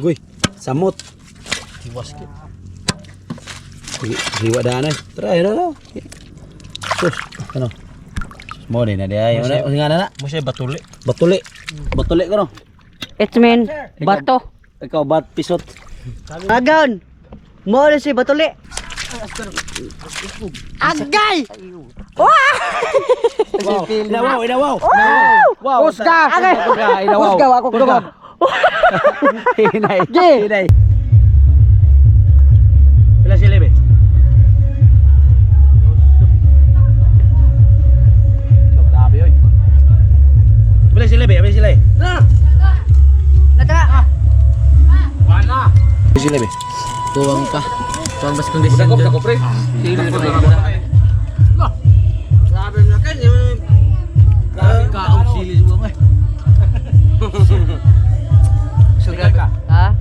Guy, samot. Tiwas kit. Hiwa daan ay. Try na. Sus, ano? Mo din na dia. Ano ngana na? Mo siya batuli. Batuli. Batuli ko no. It's mean bato. Ikaw bat pisot. Agaon. Mo na si batuli. Agay! Wow. Inawaw. Wow. Uska! Inawaw. Uska ako tugod. Hinay. Gi. Hinay. Pila sila be? Grabe oy. Pila sila be? Pila sila? Natara. Wala. Pila sila be? Tuwang ka. Tuwang bas kondisi. Udah ko pre. Grabe na kan. Grabe ka og sili mo eh. Sugal ka. Ha?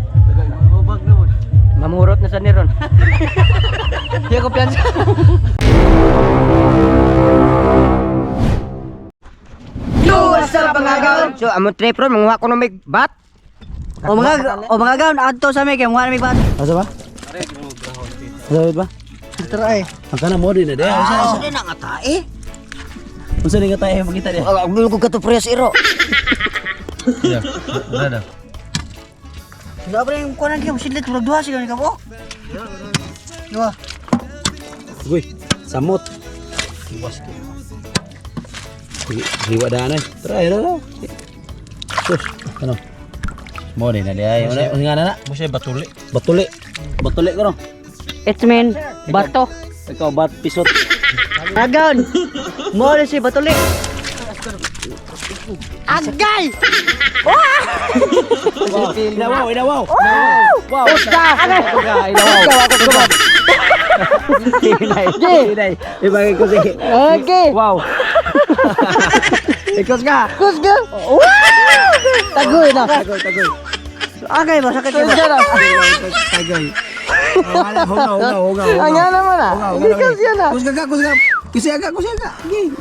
Ubag na mo. Mamurot na sa niron. Di ko piyansa. Yo, what's up mga gaon? So, amo trip ron manguha ko ng mig bat. O mga gaon adto sa mig manguha ng mig bat. Asa ba? Asa ba? Tara eh. Ang kana mo din na dia. Asa din nga tae? Unsa ni nga tayo makita dia? Ang ko kato press iro. Ya. Ada. Sabi yung kunan kayo sidlit murag duha siya ka mo. Yo. Guy, samot. Tiwas kit. Hiwa daan ay. Try na. Sus, ano? Mo din na dia. Ano ngana na? Mo siya batuli. Batuli. Batuli ko no. It's mean bato. Ikaw bat pisot. Agaon. Mo na si batuli. Agay! Wow. Inawaw. Wow! Uska! Inawaw. Ako tugod. Hinay. Ibagay ko si. Okay. Wow. Ikos ka. Kusga! Wow! Tagoy na. Tagoy. Agay ba? Sakit ka ba? Tagoy. Wala, hugaw. Ang yan naman ah. Hindi kasi yan ah. Kusga. Kusiaga.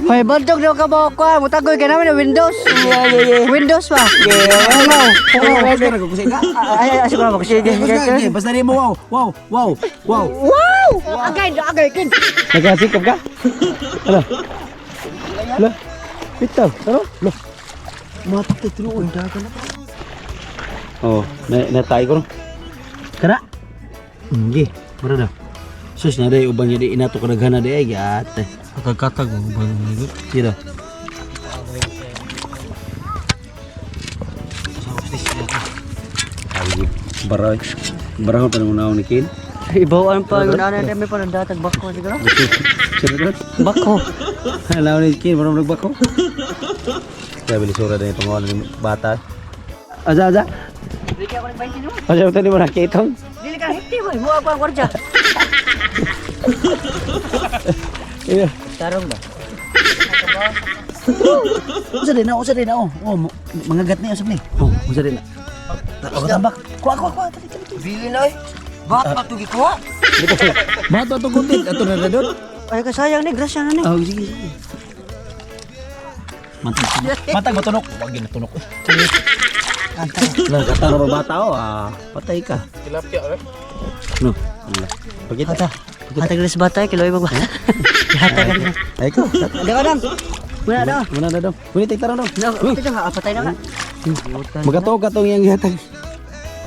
Hoy, bantog daw ka ba ko? Mutagoy ka namin Windows. Windows pa. Ay, asik ba? Sige. Basta rin mo, wow. Wow! Agay kin. Nagkasikap ka? Ano? Ito, ano? Loh. Mati tinuod dagan na. Oh, natay ko no. Kara. Ngi, mara daw. Sus na day ubang di inato ka daghana day ate. Katag mo ba ni gud? Sino? Ay, baraw pa nang unaw ni Kin. Ibawaan pa yung nanay na may panandatag bako siguro. Sino doon? Bako. Unaw ni Kin, baraw nagbako. Kaya bilisura din itong mga bata. Aza. Dili ka ko nagpainsin mo. Aza tadi mo nakitong. Dili ka hiti mo. Buwa pa ang kwartya. Iya. Tarong ba? Usa din na. Oh, mangagat na usap ni. Oh, usa din na. Ako tambak. Kuha. Tali. Bili na eh. Bata to gikuha. Bato to kutit ato na doon. Ay ka sayang ni, grasya na ni. Oh, sige. Matag matunok. Wag ginatunok. Lah kata na bata patay ka. Tilapia re. No. Pagkita. Hatag res batay kiloy ba? Hatag ka na. Ay ko. Ada ka dam. Muna daw. Muna na daw. Muna tek tarong daw. Ito nga apatay na ka. Magato katong yang gihatag.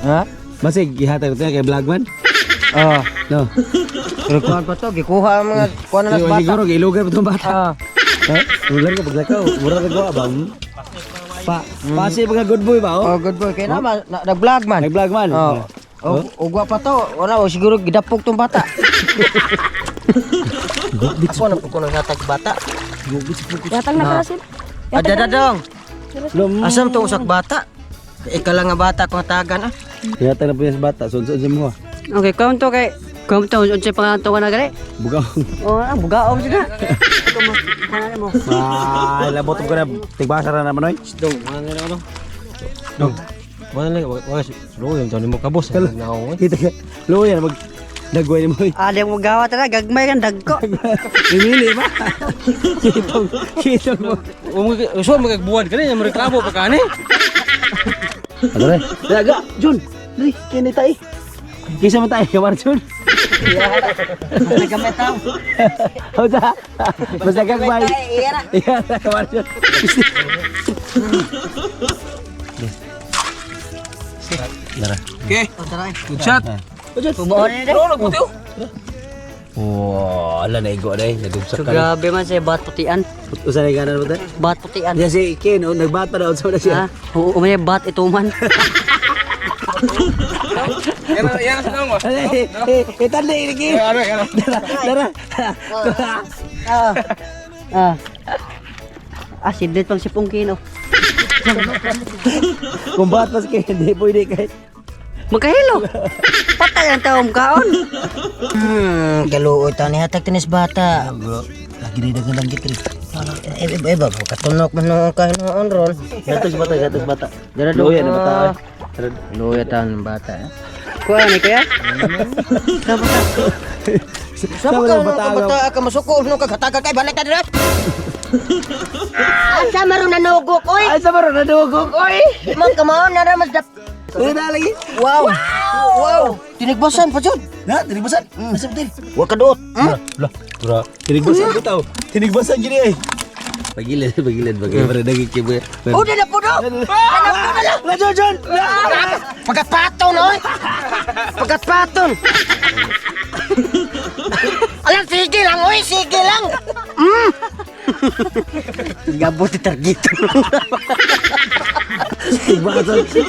Ha? Basig gihatag kay Vlogman. Ah. No. Pero kuan pa to gikuha ang mga kuan na sa bata. Siguro gilugar pa tong bata. Ah. Ha? Ulan ka paglakaw. Mura ka gawa ba? Pasi mga good boy ba? Oh, good boy. Kaya naman, nag-vlog man. Nag-vlog man. Oh. Ugwa pa to. Wala, siguro gidapog tong bata. Ako na po ko natag bata. Datang na karasin. Ada dong. Asam to usak bata. Ikaw lang nga bata kung tagan ah. Yata na po yung bata. Sunod sa mo. Okay, count to kay. Count to unsay pangalan na gani? Bugaw. Oh, bugaom siya. Ito mo. Kanan mo. Labot ko na. Tigbasa na naman oy. Dong, ano? Dong. Wala lang, wag slow yung tawag mo kabos. Nakaw. Kita ka. Lo yan mag dagway mo. Ada mo gawa tara gagmay kan dagko. Imili ba? Kitong mo. So magagbuwan ka rin, yung reklamo pa ka ni. Ano rin? Daga, Jun. Dali, kini tayo. Kisa mo tayo, Marjun. Nagamit ako. Hausa. Basta kagbay. Iya. Iya, Marjun. Dara. Okay. Taray. Good shot. Tubuhan ni deh. Wow, ala na igo day, nagumsak ka. Grabe man sa bat putian. Usa na ganan mo tayo? Bat putian. Ya si Ken, nagbata daw sa siya. Ha? Oo, may bat ituman. Yan sa mo. Tanda ini Ken. Dara. Asid pang si Pungkino. Kung ba't mas Ken, hindi pwede kahit. Magkahilo. Patay ang taong kaon. Galuoy ta ni hatag tinis bata. Lagi na dagang langit rin. Iba katunok man no kahinoon ron. Gatos bata. Dara Luya na bata. Luya ta ng bata. Kuha ni kaya? Sama ka bata ka masuko no kagataga kay balik ka dira. Asa maron nanugok oy. Ay, sa maro na dugog, oy! Man kamaon na ramas dap. Uy, na lagi. Wow. Wow. Tinigbasan pa jud. Na, tinigbasan. Asa betul? Wa kadot. Lah, pura. Tinigbasan ko tao. Tinigbasan gini eh. Pagilid. Para daging kibo. Udah na pudo. La, John. Pagkapaton oy. Pagkapaton. Alam sige lang oy, sige lang. Gabot target.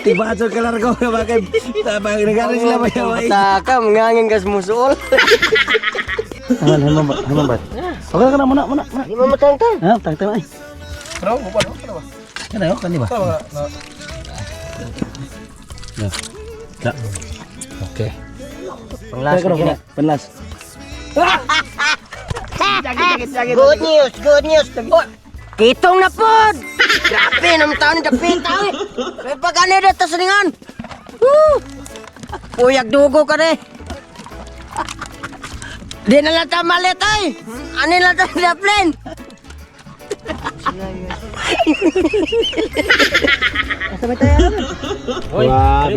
Tigbasol ka lang ko. Bakit? Tapang nagano sila ba yaw? Taka mangangin kas musul. Haman bat. Okay ka na muna. Di mo matangtang. Ha, tang ay. Bro, mo pa no? Ano ba? Kana yo, kani ba? Tama. No. Ta. Okay. Panglas Kaya ko panlas. Good news. Oh, kitong na pod. Grabe naman taon dapit taon. Kaya pag ano dito sa lingan. Puyag dugo ka rin. Di na lang tayo malit ay. Ano lang tayo daplin. Asa may tayo? Oy, Wah,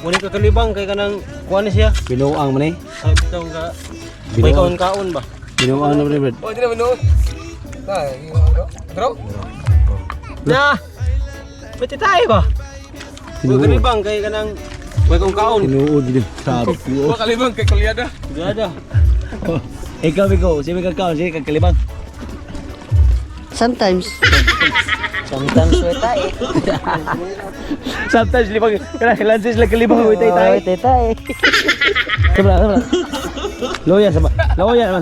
wala ka kalibang kay kanang kuan ni siya. binuang mo ni. Ay bitaw ka. May kaon ba? Binuang na ni Brad. Oh, di na manood. Bro. Na. Pati tayo ba? Wala kalibang kay kanang may kaon. Tinuod din. Sabi ko. Wala kalibang kay kulyada. Kulyada. Ikaw Biko, si Mika Kaon, si Kakalibang. Sometimes we tayo. Sometimes libang, kaya lances lang kalibang, tay. Sabra. Loya,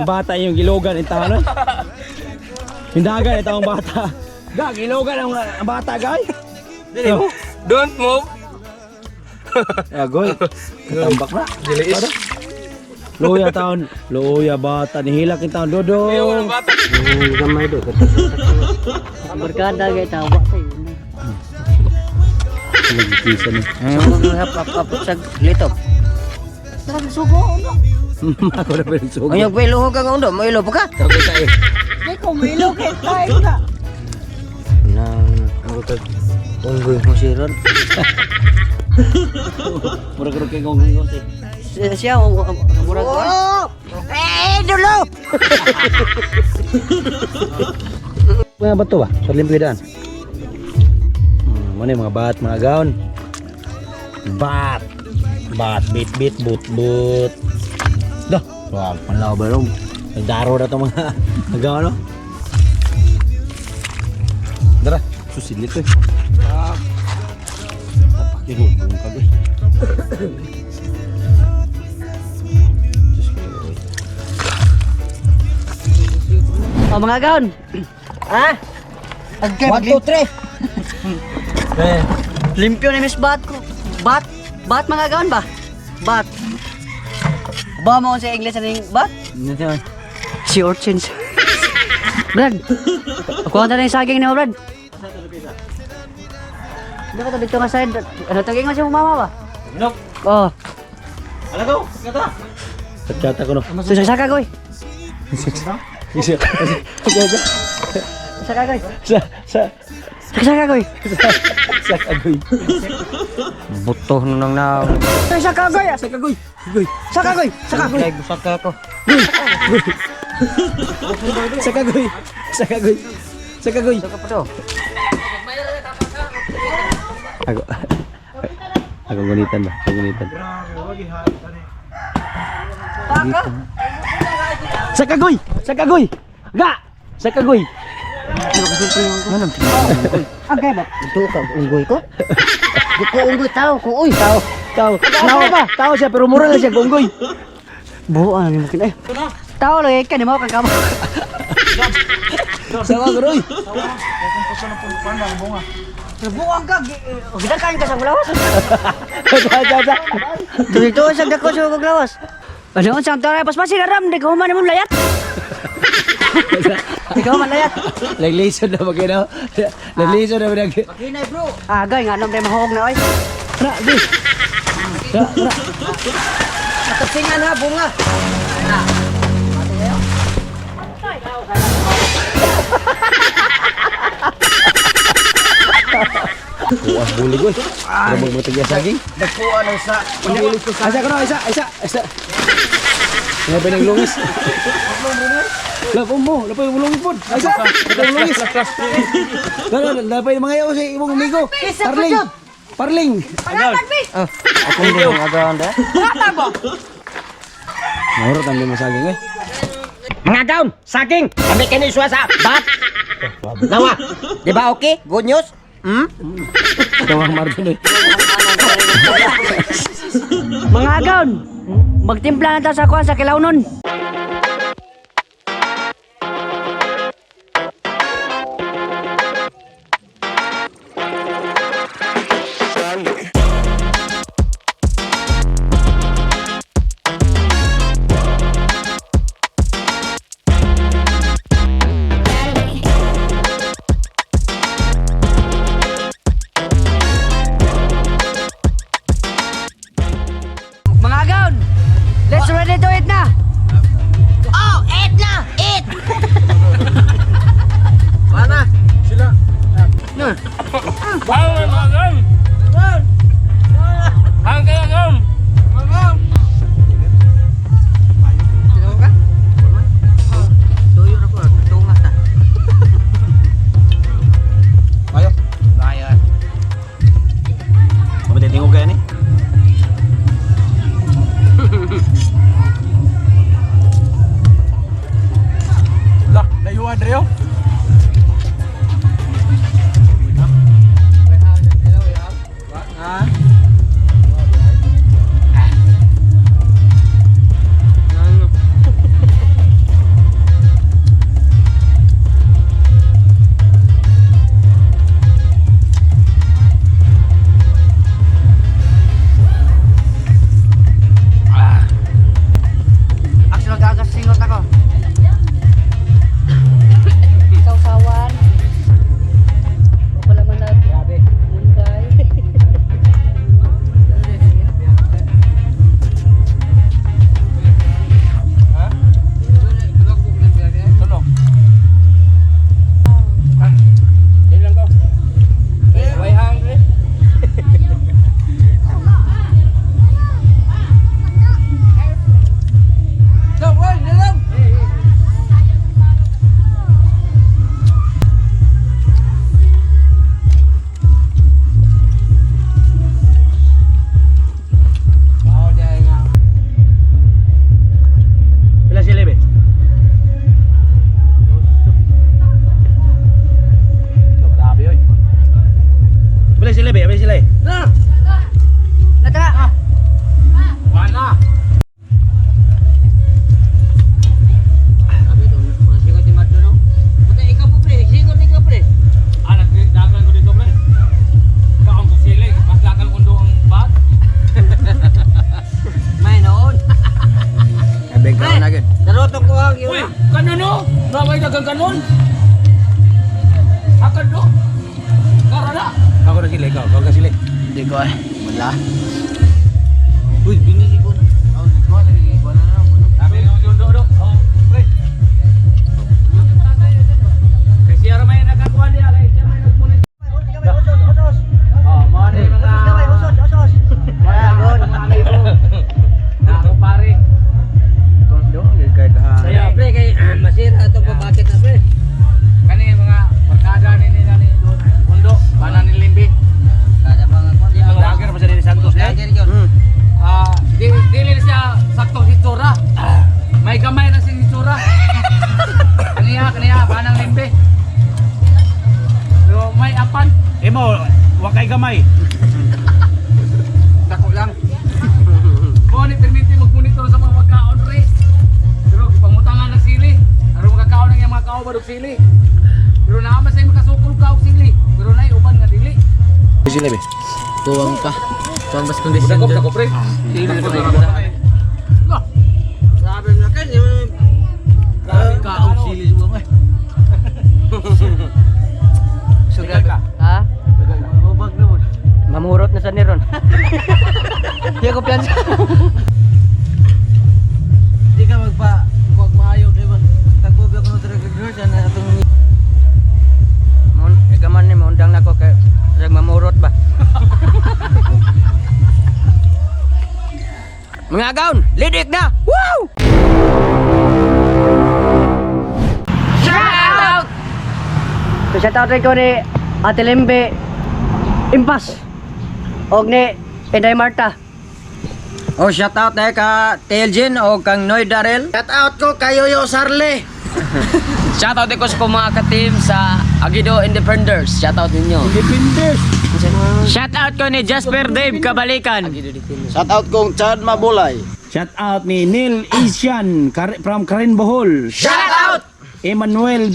bata yung gilogan yung tahanan. Hindagan ito ang bata. Gilogan ang bata, gay. Don't move. Agoy, katambak na. Diliis. Loya taon, loya bata, nihilak yung taon, dodong. Gamay do. Berkada gay tawa tayo. Nagkisa ni. Hap sa litop. Sarang sugo undo. Ako na pa yung sugo. Ayog pelo ka undo, mo ilo pa ka? Kagay tayo. Ay ko mo ilo kay tayo na. Ang utag unggoy mo siron. Murag-murag kayo kong si. Siya murag ko. Dulo. Mga bato ba? Sa limpidaan. Mana mga bat, mga gaon. Bat, bit, but. Dah, wag panlaw ba ron? Nagdaro na itong mga gaon, no? Dara, susilit ko eh. Tapak yung kagay. Oh mga gaon. Ha? 1, 2, 3. Limpyo ni Miss Bat ko. Bat mga gaon ba? Bat. Ba mo sa English ano yung bat? Si urchins. Brad. Kuha na yung saging na Brad. Hindi ko dito nga side. Ano taging nga siya mama ba? Minok. Oh. Ala go. Kata. Pagkata ko no. Saka ko eh. Saka Saka ko eh. Saka koy. Sa kagoy. Buto nang na. Saka koy. Sa kagoy. Goy. Saka koy. Saka koy. Kay busak ako. Sa kagoy. Sa kagoy. Sa kagoy. Saka pa to. Ako. Ako gunitan ba? Ako gunitan. Baka. Sa kagoy. Sa kagoy. Ga. Sa kagoy. Okay ba? Ito ka unggoy ko. Di ko unggoy tao ko uy. Tao. Tao ba? Tao siya pero mura lang siya gunggoy. Buo ano ni mo kinay. Tao lagi ka ni mo kang kamo. Sawa groy. Buang ka. Gida kain ka sa lawas. Sa. Dito sa dako sa kog lawas. Ano sa tara pas masih ram di ko man mo layat. Ikaw man layat. Naglison na magino. Naglison na mag. Kinay bro. Agay nga nang mahog na oy. Ra, di. Ra. Tapsingan ha bunga. Wah, buli ko. Ano mo tagya saging? Dakuan ang sa. Pangili ko sa. Asa ko na, isa. Nga ba nang lungis? Lapon mo, lapon mo lungis po. Asa, lapon mo lungis. Lapon yung mga iyo sa imong amigo. Parling. Ako hindi ang agawan da. Mahurot ang lima saging eh. Mga daon, saging. Kami kiniswa sa bat. Nawa. Di ba okay? Good news? Tawang Martin eh. Mga agawn. Magtimpla na ta sa kuan sa kilawnon. Mga agawn. Let's ready to eat na. Oh, eat na! Eat! Mana? Sila. Ayo. Layan. Kamu titingog kaya ni? Lah, dayuan Rio. Aksi nagagas singot ako. Sausawan. Wala man na. Grabe. Mumbai. Tulong. Dili lang ko. Way hungry. Go, way, nilang. Wow, dia nga. Pila sila be? Grabe oy. Pila sila be? Pila sila eh? Natara. Mana? Sabi to, singot ni Madro no. Puta ikaw po pre, singot ikaw pre. Anak dagan ko dito pre. Kaong ko sila, paslakan ko ang bat. May noon. Kabig ka na agad. Daroto ko ang Uy, kanon no? Naway dagang kanon. Hakad no? Karana. Ako na sila, ikaw ka sila. Hindi ko eh. Wala. Uy, binisi ko na. Oh, ko lagi ko na na. Sabi ng do. Oh, pre. Kasi ara may nakakuha niya kay siya may nagmunit. gamay. Dako lang. Mo ni permiti mag-monitor sa mga magkaon re. Pero gipangutangan ng sili. Aron makakaon ng mga kao barog sili. Pero naama say makasukol kao sili. Pero nay uban nga dili. Sila be. Tuwang pa. Tuwang bas kondisyon Dako dyan. dako pre. Sili ko na. Sabi mo na kan, grabe ka ang sili mo eh. So grabe. Ha? Mamurot na sa niron. Di ako piyansa. Di ka huwag maayo kay ba. Tagbobe ako na talaga na atong ikaman ni maundang na ko kay mamurot ba. Mga gaon, lidik na! Wow! Shout out! So shout out ko ni Ate Lembe Impas og ni Inday Marta. Oh, shout out na ka Teljin o kang Noy Darrell. Shout out ko kayo Yo Sarle. Shout out ko sa mga ka-team sa Agido Independers. Shout out ninyo. Independence. Shout out ko ni Jasper Dave Kabalikan. Shout out kong Chad Mabulay. Shout out ni Neil Isian from Karen Bohol. Shout out! Emmanuel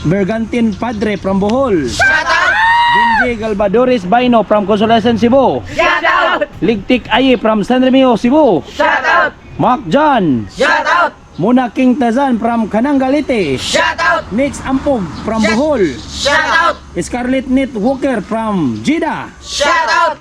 Bergantin Padre from Bohol. Shout out! Benji Galvadores Baino from Consolacion, Cebu. Shout out! Ligtik Aye from San Remio, Cebu. Shout out! Mark John. Shout out! Muna King Tazan from Kanangalite. Shout out! Nix Ampog from Bohol. Shout out! Scarlett Nit Walker from Jeddah. Shout out!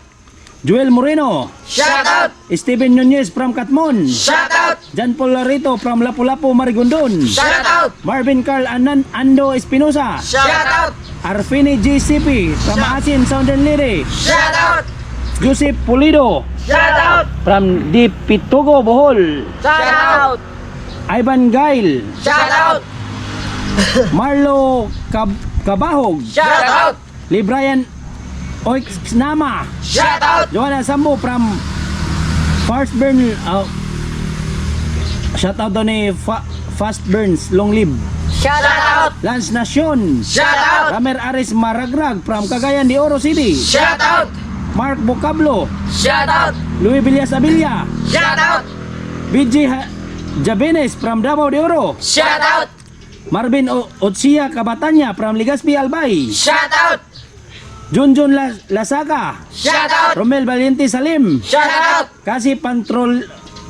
Joel Moreno. Shout out! Steven Nunez from Katmon. Shout out! Jan Paul Larito from Lapu-Lapu, Marigondon. Shout out! Marvin Carl Ando Espinosa. Shout out! Arfini JCP from Asin, Southern Liri. Shout out! Joseph Pulido Shout out! from Dipitugo, Bohol. Shout out! Ivan Gail. Shout out! Marlo Kabahog. Shout out! Librian Oixnama. Shout out! Joanna Sambo from Fast Burn. Shout out daw ni Fast Burns, Long Live. Shout out! Lance Nacion. Shout out! Ramer Aris Maragrag from Cagayan de Oro City. Shout out! Mark Vocablo. Shout out! Luis Villas Abilia. Shout out! BJ Jabenes from Davao de Oro. Shout out! Marvin Otsia Kabatanya from Legazpi Albay. Shout out! Junjun Lasaka. Shout out! Romel Valiente Salim. Shout out! Kasi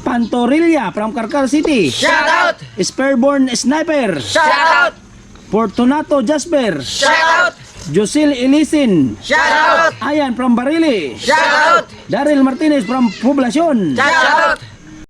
Pantorilla from Carcar City. Shout out! Spareborn Sniper. Shout out! Fortunato Jasper. Shout out! Josil Ilisin. Shout out! Ayan from Barili. Shout out! Daryl Martinez from Poblacion. Shout out!